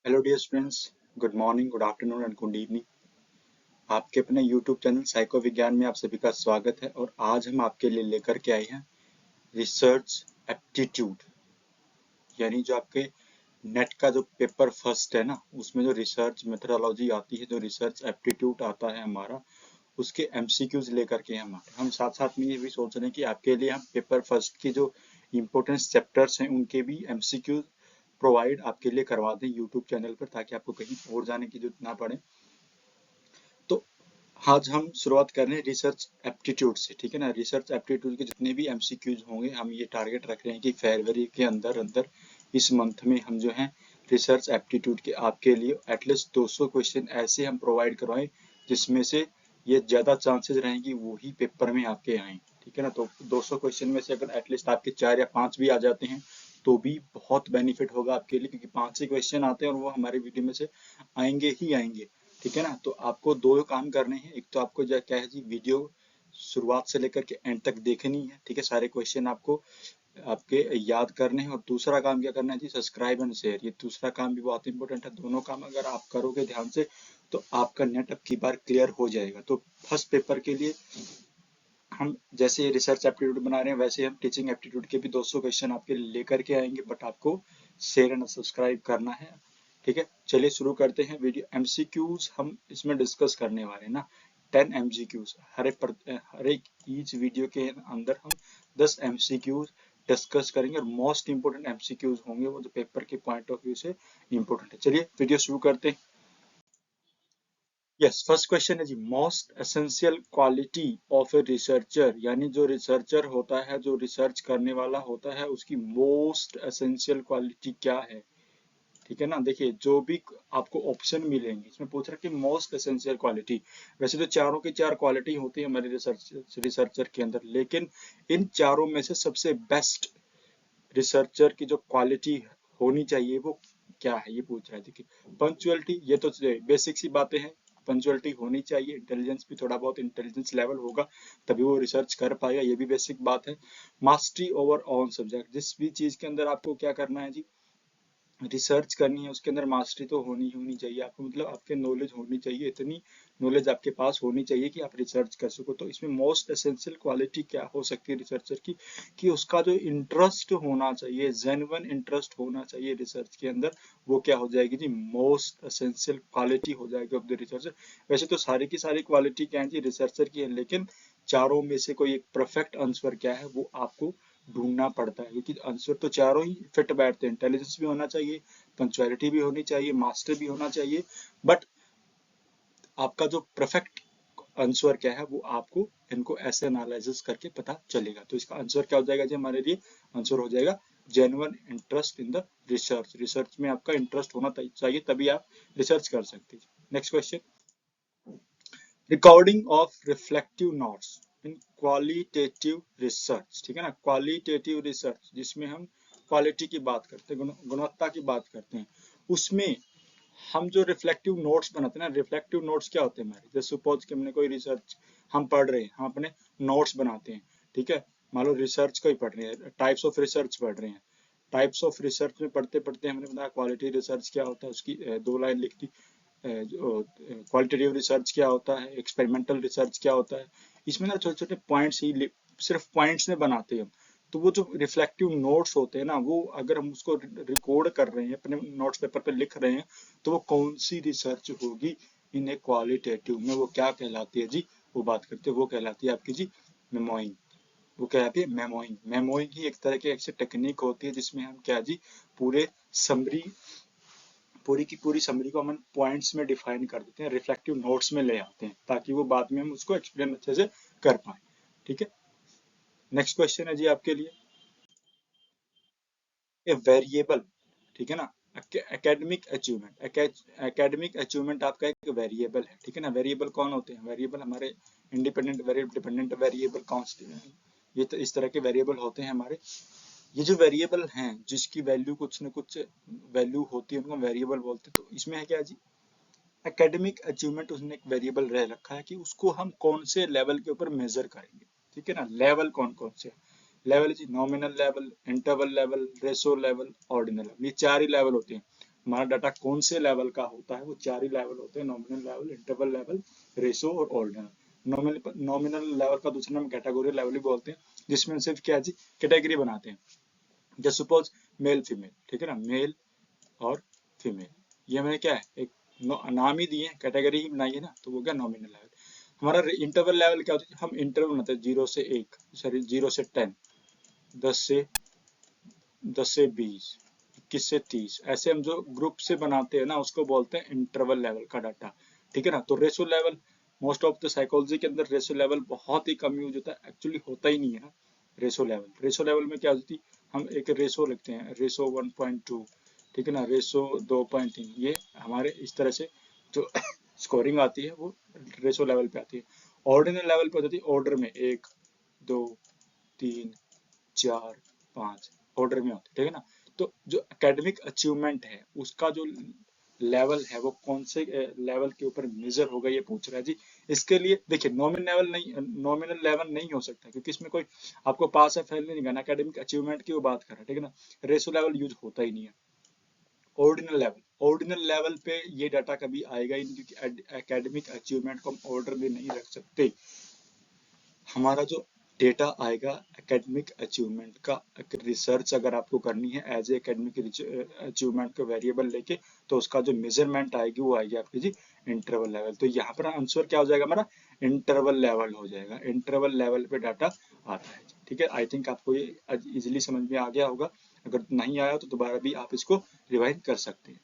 Hello dear students, good morning, good afternoon and good evening. आपके अपने YouTube channel psycho विज्ञान में आप सभी का स्वागत है। और आज हम आपके लिए लेकर के आए हैं रिसर्च एप्टीट्यूड, यानी जो आपके नेट का जो पेपर फर्स्ट है ना, उसमें जो रिसर्च मेथोडोलॉजी आती है, जो रिसर्च एप्टीट्यूड आता है हमारा, उसके एमसीक्यूज लेकर के हम साथ साथ में ये भी सोच रहे हैं कि आपके लिए हम पेपर फर्स्ट की जो इम्पोर्टेंट चैप्टर्स हैं उनके भी एमसीक्यूज प्रोवाइड आपके लिए करवा दें यूट्यूब चैनल पर, ताकि आपको कहीं और जाने की जरूरत ना पड़े। तो आज हम शुरुआत कर रहे हैं रिसर्च एप्टीट्यूड से, ठीक है ना। रिसर्च एप्टीट्यूड के जितने भी एमसीक्यूज होंगे, हम ये टारगेट रख रहे हैं कि फरवरी के अंदर अंदर इस मंथ में हम जो है रिसर्च एप्टीट्यूड के आपके लिए एटलीस्ट 200 क्वेश्चन ऐसे हम प्रोवाइड करवाएं जिसमें से ये ज्यादा चांसेस रहेंगे वही पेपर में आपके आए, ठीक है ना। तो 200 क्वेश्चन में से अगर एटलीस्ट आपके 4 या 5 भी आ जाते हैं तो भी बहुत बेनिफिट होगा आपके लिए, क्योंकि 5 ही क्वेश्चन आते हैं और वो हमारे वीडियो में से आएंगे ही आएंगे, ठीक है ना। तो आपको दो काम करने हैं। एक तो आपको क्या है जी, वीडियो शुरुआत से लेकर के एंड तक देखनी है, ठीक है। सारे क्वेश्चन आपको आपके याद करने हैं। और दूसरा काम क्या करना है जी, सब्सक्राइब एंड शेयर। ये दूसरा काम भी बहुत इंपॉर्टेंट है। दोनों काम अगर आप करोगे ध्यान से तो आपका नेट अब की बार क्लियर हो जाएगा। तो फर्स्ट पेपर के लिए हम जैसे रिसर्च एप्टीट्यूड बना रहे हैं, वैसे हम टीचिंग एप्टीट्यूड के भी 200 क्वेश्चन आपके लेकर के आएंगे, बट आपको शेयर एंड सब्सक्राइब करना है, ठीक है। चलिए शुरू करते हैं वीडियो। एमसीक्यूज हम इसमें डिस्कस करने वाले हैं ना, 10 एमसीक्यूज हर एक ईच वीडियो के अंदर हम 10 एमसीक्यूज डिस्कस करेंगे। और मोस्ट इंपोर्टेंट एमसीक्यूज होंगे वो जो पेपर के पॉइंट ऑफ व्यू से इंपोर्टेंट है। चलिए वीडियो शुरू करते हैं। यस, फर्स्ट क्वेश्चन है जी, most essential quality of a researcher, यानी जो रिसर्चर होता है, जो रिसर्च करने वाला होता है, उसकी मोस्ट एसेंशियल क्वालिटी क्या है, ठीक है ना। देखिए, जो भी आपको ऑप्शन मिलेंगे इसमें पूछ रहा है कि मोस्ट एसेंशियल क्वालिटी। वैसे तो चारों की चार क्वालिटी होती है हमारे रिसर्चर के अंदर, लेकिन इन चारों में से सबसे बेस्ट रिसर्चर की जो क्वालिटी होनी चाहिए वो क्या है, ये पूछ रहा है। देखिए, पंक्चुअलिटी, ये तो बेसिक सी बातें हैं। पंक्चुअलिटी होनी चाहिए, इंटेलिजेंस भी, थोड़ा बहुत इंटेलिजेंस लेवल होगा तभी वो रिसर्च कर पाएगा, ये भी बेसिक बात है। मास्टरी ओवर ऑन सब्जेक्ट, जिस भी चीज के अंदर आपको क्या करना है जी, रिसर्च करनी है, उसके अंदर मास्टरी तो होनी ही होनी चाहिए आपको, मतलब आपके नॉलेज होनी चाहिए, इतनी नॉलेज आपके पास होनी चाहिए कि आप रिसर्च कर सको। तो इसमें मोस्ट एसेंशियल क्वालिटी क्या हो सकती है रिसर्चर की, कि उसका जो इंटरेस्ट होना चाहिए, जेन्युइन इंटरेस्ट होना चाहिए रिसर्च के अंदर, वो क्या हो जाएगी जी, मोस्ट एसेंशियल क्वालिटी हो जाएगी ऑफ द रिसर्चर। वैसे तो सारी की सारी क्वालिटी क्या है जी, रिसर्चर की है, लेकिन चारों में से कोई एक परफेक्ट आंसर क्या है वो आपको ढूंढना पड़ता है, क्योंकि आंसर तो चारों ही फिट बैठते हैं। इंटेलिजेंस भी होना चाहिए, पंक्चुअलिटी भी होनी चाहिए, मास्टर भी होना चाहिए, बट आपका जो परफेक्ट आंसर क्या है वो आपको इनको ऐसे एनालिसिस करके पता चलेगा। तो इसका आंसर क्या हो जाएगा जी, हमारे लिए आंसर हो जाएगा genuine interest in the research. Research में आपका इंटरेस्ट होना चाहिए, तभी आप रिसर्च कर सकते हैं। Next question, recording of reflective notes in qualitative research, ठीक है ना। क्वालिटेटिव रिसर्च जिसमें हम क्वालिटी की बात करते हैं, गुणवत्ता की बात करते हैं, उसमें हम जो रिफ्लेक्टिव नोट्स बनाते हैं ना, रिफ्लेक्टिव नोट्स क्या होते हैं हमारे, जैसे सपोज कि हमने कोई रिसर्च हम पढ़ रहे हैं, हम अपने नोट्स बनाते हैं, ठीक है। मान लो रिसर्च को ही पढ़ रहे हैं, टाइप्स ऑफ रिसर्च पढ़ रहे हैं। टाइप्स ऑफ रिसर्च में पढ़ते पढ़ते हमने बताया क्वालिटी रिसर्च क्या होता है, उसकी 2 लाइन लिख दी। क्वालिटेटिव रिसर्च क्या होता है, एक्सपेरिमेंटल रिसर्च क्या होता है। इसमें ना छोटे छोटे पॉइंट्स ही सिर्फ पॉइंट्स में बनाते हैं हम। तो वो जो रिफ्लेक्टिव नोट्स होते हैं ना, वो अगर हम उसको रिकॉर्ड कर रहे हैं, अपने नोट्स पेपर पे लिख रहे हैं, तो वो कौन सी रिसर्च होगी इन ए क्वालिटेटिव में, वो क्या कहलाती है जी, वो बात करते हैं, वो कहलाती है आपकी जी मेमोइंग। वो कहलाती है मेमोइंग। मेमोइंग ही एक तरह की ऐसी टेक्निक होती है जिसमें हम क्या जी, पूरे समरी, पूरी की पूरी समरी को हम पॉइंट्स में डिफाइन कर देते हैं, रिफ्लेक्टिव नोट्स में ले आते हैं, ताकि वो बाद में हम उसको एक्सप्लेन अच्छे से कर पाए, ठीक है। नेक्स्ट क्वेश्चन है जी आपके लिए, ए वेरिएबल, ठीक है ना। एकेडमिक अचीवमेंट, एकेडमिक अचीवमेंट आपका एक वेरिएबल है, ठीक है ना। वेरिएबल कौन होते हैं, वेरिएबल हमारे independent variable, dependent variable, constant, ये तो इस तरह के वेरिएबल होते हैं हमारे। ये जो वेरिएबल हैं जिसकी वैल्यू कुछ न कुछ वैल्यू होती है, उनको वेरिएबल बोलते हैं। तो इसमें है क्या जी, एकेडमिक अचीवमेंट उसने एक वेरिएबल रह रखा है कि उसको हम कौन से लेवल के ऊपर मेजर करेंगे, ठीक है ना। लेवल कौन कौन से, लेवल जी nominal level, interval level, ratio level, ordinal level, ये 4 ही लेवल होते हैं। हमारा डाटा कौन से लेवल का होता है, वो 4 ही लेवल होते हैं, nominal level, interval level, ratio और ऑर्डिनल। नॉमिनल लेवल का दूसरा नाम कैटेगरी लेवल भी बोलते हैं, जिसमें सिर्फ क्या जी कैटेगरी बनाते हैं। जैसे सपोज मेल फीमेल, ठीक है ना, मेल और फीमेल, ये हमें क्या है एक नाम ही दिए, कैटेगरी ही बनाई है ना, तो वो क्या नॉमिनल लेवल। हमारा इंटरवल लेवल क्या होता है, हम इंटरवल बनाते हैं 0 से 1, सॉरी 0 से 10, 10 से 20, 21 से 30, ऐसे हम जो ग्रुप से बनाते हैं ना उसको बोलते हैं इंटरवल लेवल का डाटा, ठीक है ना। तो ratio level, most of the psychology के अंदर रेशो लेवल बहुत ही कम यूज होता है, एक्चुअली होता ही नहीं है ना रेशो लेवल। रेशो लेवल में क्या होती है, हम एक रेशो लिखते हैं, रेशो 1.2, ठीक है ना, रेशो 2.3, ये हमारे इस तरह से जो स्कोरिंग आती है वो रेशो लेवल पे आती है। ऑर्डिनल लेवल पे होती है ऑर्डर में 1 2 3 4 5 ऑर्डर में होते, ठीक है ना। तो जो एकेडमिक अचीवमेंट है उसका जो लेवल है वो कौन से लेवल के ऊपर मेजर होगा ये पूछ रहा है जी। इसके लिए देखिए नॉमिनल लेवल नहीं हो सकता, क्योंकि इसमें कोई आपको पास है फेल नहीं करना, एकेडमिक अचीवमेंट की वो बात कर रहा है, ठीक है ना। रेशो लेवल यूज होता ही नहीं है। ऑर्डिनल लेवल पे ये डाटा कभी आएगा ही नहीं, क्योंकि एकेडमिक अचीवमेंट को हम ऑर्डर में नहीं रख सकते। हमारा जो डेटा आएगा एकेडमिक अचीवमेंट का, रिसर्च अगर आपको करनी है एज ए एकेडमिक अचीवमेंट का वेरिएबल लेके, तो उसका जो मेजरमेंट आएगी वो आएगी आपकी जी इंटरवल लेवल। तो यहाँ पर आंसर क्या हो जाएगा हमारा, इंटरवल लेवल हो जाएगा। इंटरवल लेवल पे डाटा आता है, ठीक है। आई थिंक आपको ये इजिली समझ में आ गया होगा, अगर नहीं आया तो दोबारा भी आप इसको रिवाइज कर सकते हैं।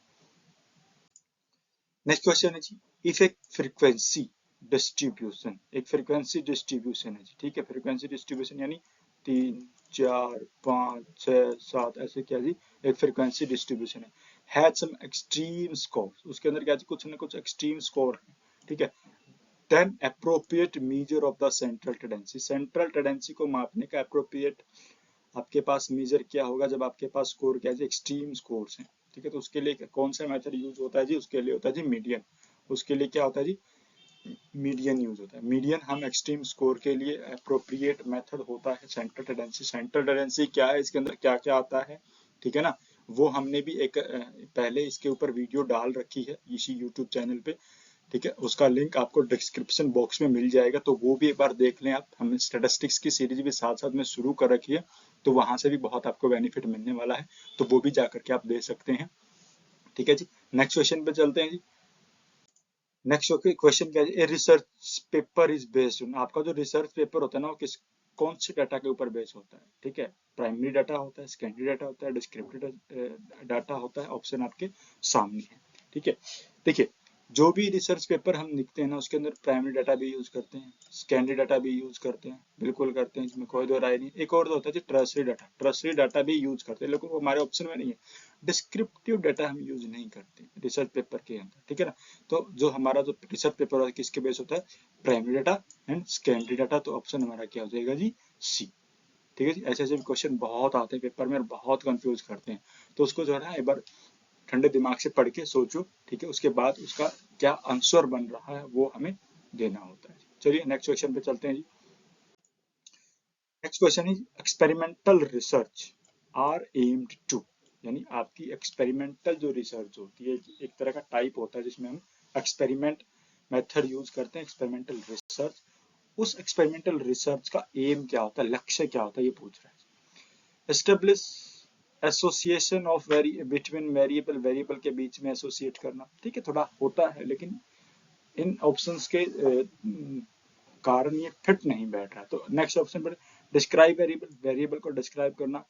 नेक्स्ट क्वेश्चन है जी, इफ एक फ्रीक्वेंसी डिस्ट्रीब्यूशन, एक फ्रीक्वेंसी डिस्ट्रीब्यूशन है जी, ठीक है। फ्रीक्वेंसी डिस्ट्रीब्यूशन यानी 3 4 5 6 7 ऐसे क्या जी एक फ्रीक्वेंसी डिस्ट्रीब्यूशन है, हैज सम एक्सट्रीम स्कोर, उसके अंदर क्या जी कुछ ना कुछ एक्सट्रीम स्कोर है, ठीक है। Then appropriate measure of the central tendency, central tendency को मापने का अप्रोप्रिएट आपके पास मेजर क्या होगा, जब आपके पास स्कोर क्या है एक्सट्रीम स्कोर्स हैं, ठीक है। तो उसके लिए कौन सा मेथड यूज होता है जी, उसके लिए होता है जी मीडियन। उसके लिए क्या होता है जी, मीडियन यूज होता है। मीडियन हम एक्सट्रीम स्कोर के लिए अप्रोप्रिएट मेथड होता है सेंट्रल टेंडेंसी। सेंट्रल टेंडेंसी क्या है, इसके अंदर क्या क्या आता है, ठीक है ना, वो हमने भी एक पहले इसके ऊपर वीडियो डाल रखी है इसी यूट्यूब चैनल पे, ठीक है। उसका लिंक आपको डिस्क्रिप्शन बॉक्स में मिल जाएगा, तो वो भी एक बार देख लें आप। हमने स्टैटिस्टिक्स की सीरीज भी साथ साथ में शुरू कर रखी है, तो वहां से भी बहुत आपको बेनिफिट मिलने वाला है, तो वो भी जाकर के आप दे सकते हैं, ठीक है जी। नेक्स्ट क्वेश्चन पे चलते हैं जी। नेक्स्ट क्वेश्चन क्या है, research paper is based on, आपका जो रिसर्च पेपर होता है ना वो किस कौन से डाटा के ऊपर बेस होता है, ठीक है। प्राइमरी डाटा होता है, सेकेंडरी डाटा होता है, डिस्क्रिप्टिव डाटा होता है, ऑप्शन आपके सामने है, ठीक है। देखिए जो भी रिसर्च पेपर हम लिखते हैं ना उसके अंदर प्राइमरी डाटा भी यूज करते हैं, सेकेंडरी डाटा भी यूज करते हैं, बिल्कुल करते हैं, इसमें कोई दो राय नहीं। एक और तो होता है टर्सरी डाटा, टर्सरी डाटा भी यूज करते हैं, लेकिन वो हमारे ऑप्शन में नहीं है। डिस्क्रिप्टिव डाटा हम यूज नहीं करते रिसर्च पेपर के अंदर, ठीक है ना। तो जो हमारा जो रिसर्च पेपर होता है किसके बेस होता है, primary data and secondary data, तो ऑप्शन हमारा क्या हो जाएगा जी सी, ठीक है जी। ऐसे ऐसे क्वेश्चन बहुत आते हैं पेपर में और बहुत कंफ्यूज करते हैं, तो उसको जो है ना एक बार ठंडे दिमाग से पढ़ के सोचो, ठीक है, उसके बाद उसका क्या आंसर बन रहा है वो हमें देना होता है। चलिए नेक्स्ट क्वेश्चन पे चलते हैं जी। Next question is experimental research are aimed to, यानी आपकी एक्सपेरिमेंटल जो रिसर्च होती है एक तरह का टाइप होता है जिसमें हम एक्सपेरिमेंट मेथड यूज करते हैं, एक्सपेरिमेंटल रिसर्च। उस एक्सपेरिमेंटल रिसर्च का एम क्या होता है, लक्ष्य क्या होता है, ये पूछ रहा है। Establish association of between variable, variable के बीच में एसोसिएट करना, ठीक है, थोड़ा होता है लेकिन इन ऑप्शंस के कारण ये फिट नहीं बैठ रहा। तो नेक्स्ट ऑप्शन पर डिस्क्राइब वेरिएबल, वेरिएबल को डिस्क्राइब करना,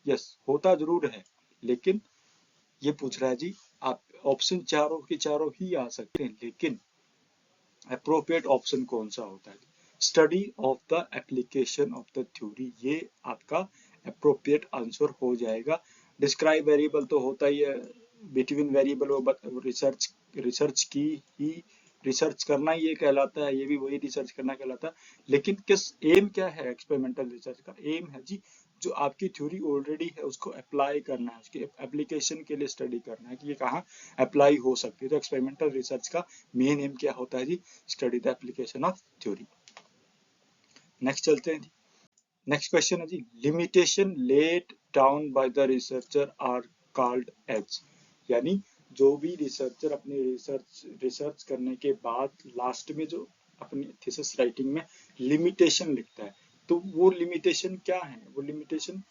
यस होता जरूर है, लेकिन ये पूछ रहा है जी आप ऑप्शन चारों के चारों ही आ सकते हैं, लेकिन अप्रोप्रिएट ऑप्शन कौन सा होता है, study of the application of the theory, ये आपका अप्रोप्रिएट आंसर हो जाएगा। डिस्क्राइब वेरिएबल तो होता ही है, बिटवीन वेरिएबल वो रिसर्च रिसर्च की ही रिसर्च करना ये कहलाता है, ये भी वही रिसर्च करना कहलाता है। लेकिन किस एम क्या है एक्सपेरिमेंटल रिसर्च का, एम है जी जो आपकी थ्योरी ऑलरेडी है उसको अप्लाई करना है, उसके एप्लीकेशन के लिए स्टडी करना है कि ये कहाँ अप्लाई हो सकती है। तो एक्सपेरिमेंटल रिसर्च का मेन एम क्या होता है जी, study the application of theory. Next चलते हैं जी। नेक्स्ट क्वेश्चन है जी, limitation laid down by the researcher are called as, यानी जो भी रिसर्चर अपनी रिसर्च करने के बाद लास्ट में जो अपनी थीसिस राइटिंग में लिमिटेशन लिखता है, तो वो लिमिटेशन क्या है, वो लिमिटेशन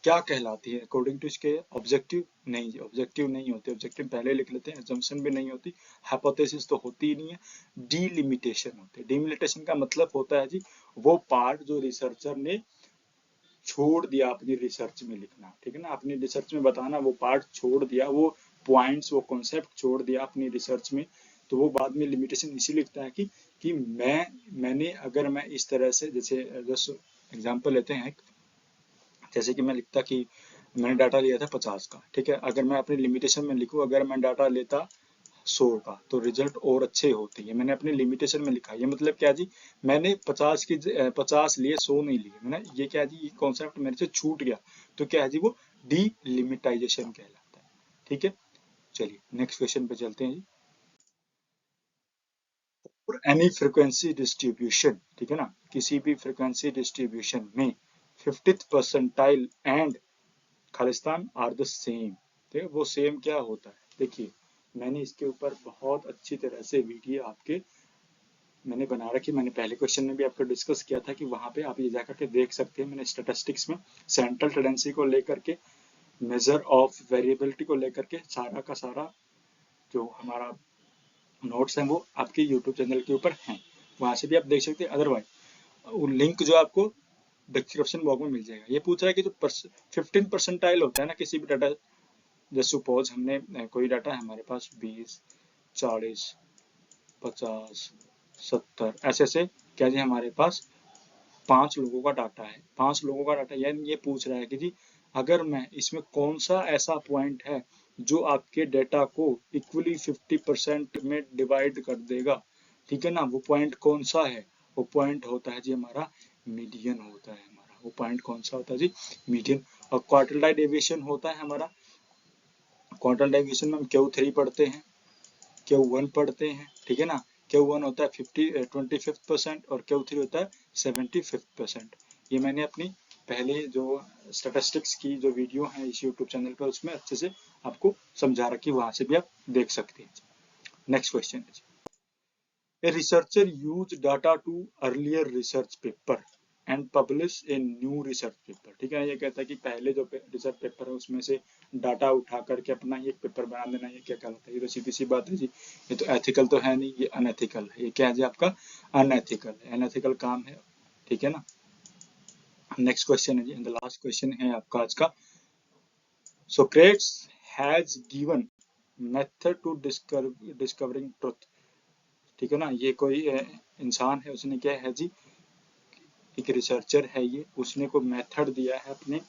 क्या कहलाती है अकॉर्डिंग टू इसके? ऑब्जेक्टिव नहीं, ऑब्जेक्टिव नहीं होते, ऑब्जेक्टिव पहले लिख लेते हैं, एजम्पशन भी नहीं होती, हाइपोथेसिस तो होती ही नहीं है, डीलिमिटेशन होते हैं। डीलिमिटेशन का मतलब होता है जी वो पार्ट जो रिसर्चर ने छोड़ दिया अपनी रिसर्च में लिखना, ठीक है ना, अपनी रिसर्च में बताना, वो पार्ट छोड़ दिया, वो पॉइंट्स, वो कॉन्सेप्ट छोड़ दिया अपनी रिसर्च में, तो वो बाद में लिमिटेशन इसी लिखता है कि मैंने अगर मैं इस तरह से, जैसे एग्जांपल लेते हैं, जैसे कि मैं लिखता कि मैंने डाटा लिया था 50 का, ठीक है, अगर मैं अपनी लिमिटेशन में लिखूं, अगर मैं डाटा लेता 100 का तो रिजल्ट और अच्छे होते हैं, मैंने अपनी लिमिटेशन में लिखा। ये मतलब क्या जी, मैंने 50 लिए 100 नहीं लिए, मैंने ये क्या जी, ये कॉन्सेप्ट मेरे से छूट गया, तो क्या है जी, वो डीलिमिटाइजेशन कहलाता है। ठीक है, चलिए नेक्स्ट क्वेश्चन पे चलते हैं जी। और एनी फ्रिक्वेंसी डिस्ट्रीब्यूशन, ठीक है ना, किसी भी फ्रिक्वेंसी डिस्ट्रीब्यूशन में 50th परसेंटाइल एंड खालिस्तान आर द सेम, ठीक है, वो सेम क्या होता है? देखिए मैंने इसके ऊपर बहुत अच्छी तरह से वीडियो आपके मैंने बना रखी, मैंने पहले क्वेश्चन में भी आपको डिस्कस किया था कि वहां पे आप ये जाकर के देख सकते हैं। मैंने स्टैटिस्टिक्स में सेंट्रल टेंडेंसी को लेकर के, मेजर ऑफ वेरिएबिलिटी को लेकर के सारा का सारा जो हमारा नोट्स हैं वो आपके यूट्यूब चैनल के ऊपर हैं, वहां से भी आप देख सकते हैं। अदरवाइज लिंक जो आपको डिस्क्रिप्शन बॉक्स में मिल जाएगा। ये पूछ रहा है कि जो 15 परसेंटाइल होता है ना किसी भी डाटा, जैसे सपोज हमने कोई डाटा है हमारे पास 20, 40, 50, 70 ऐसे ऐसे क्या जी हमारे पास 5 लोगों का डाटा है, 5 लोगों का डाटा, यानी ये पूछ रहा है कि जी अगर मैं इसमें कौन सा ऐसा पॉइंट है जो आपके डेटा को इक्वली 50% में डिवाइड कर देगा, ठीक है ना, वो पॉइंट कौन सा है? वो पॉइंट होता है जी हमारा मीडियन होता है हमारा, वो पॉइंट कौन सा होता है जी, मीडियन। और क्वार्टिलाइज डेविएशन होता है हमारा, क्वार्टिलाइज डेविएशन में हम Q3 पढ़ते हैं, Q1 पढ़ते हैं, ठीक है ना, Q1 होता है 25% और Q3 होता है 75%। ये मैंने अपनी पहले जो स्टैटिस्टिक्स की जो वीडियो है इस यूट्यूब चैनल पर उसमें अच्छे से आपको समझा रखी, वहां से भी आप देख सकते हैं। नेक्स्ट क्वेश्चन है, a researcher use data two earlier research paper and publish a new research paper, ठीक है, ये कहता है कि पहले जो रिसर्च पेपर है उसमें से डाटा उठा करके अपना ही एक पेपर बना देना, ये क्या कहलाता है? ये तो सीधी सी बात है जी, ये तो एथिकल तो है नहीं, ये अनएथिकल है। ये क्या है जी आपका अनएथिकल है, अनएथिकल काम है, ठीक है ना। नेक्स्ट क्वेश्चन है जी, द लास्ट क्वेश्चन है आपका आज का। Socrates has given method to discovering truth, ठीक है ना, ये कोई इंसान है, उसने क्या है जी, एक रिसर्चर है ये, उसने को मेथड दिया है अपने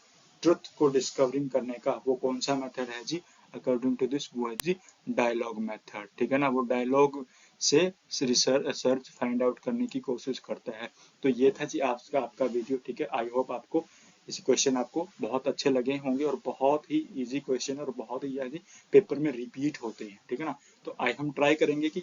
ट्रुथ को डिस्कवरिंग करने का। वो कौन सा मेथड है जी? अकॉर्डिंग टू दिस वो है जी डायलॉग मेथड, ठीक है ना, वो डायलॉग से सर्च फाइंड आउट करने की कोशिश करता है। तो ये था जी आपका वीडियो, ठीक है। आई होप आपको इस क्वेश्चन आपको बहुत अच्छे लगे होंगे और बहुत ही इजी क्वेश्चन और बहुत ही पेपर में रिपीट होते हैं, ठीक है ना। तो हम ट्राई करेंगे कि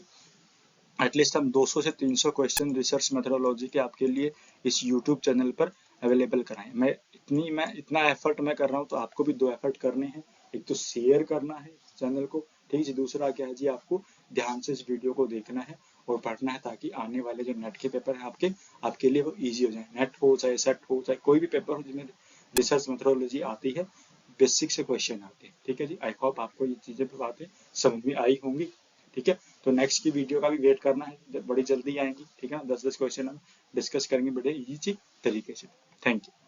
एटलीस्ट हम 200 से 300 क्वेश्चन रिसर्च मेथोडोलॉजी के आपके लिए इस यूट्यूब चैनल पर अवेलेबल कराएं। मैं इतना एफर्ट मैं कर रहा हूँ, तो आपको भी 2 एफर्ट करने हैं। एक तो शेयर करना है चैनल को, ठीक है, दूसरा क्या है जी आपको ध्यान से इस वीडियो को देखना है और पढ़ना है, ताकि आने वाले जो नेट के पेपर है आपके लिए वो ईजी हो जाए। नेट हो चाहे सेट हो चाहे कोई भी पेपर हो जिसमें रिसर्च मेथोडोलॉजी आती है, बेसिक से क्वेश्चन आते हैं, ठीक है जी। आई होप आपको ये चीजें बातें समझ में आई होंगी, ठीक है। तो नेक्स्ट की वीडियो का भी वेट करना है, बड़ी जल्दी आएंगी, ठीक है ना। 10-10 क्वेश्चन हम डिस्कस करेंगे बड़े इजी तरीके से। Thank you.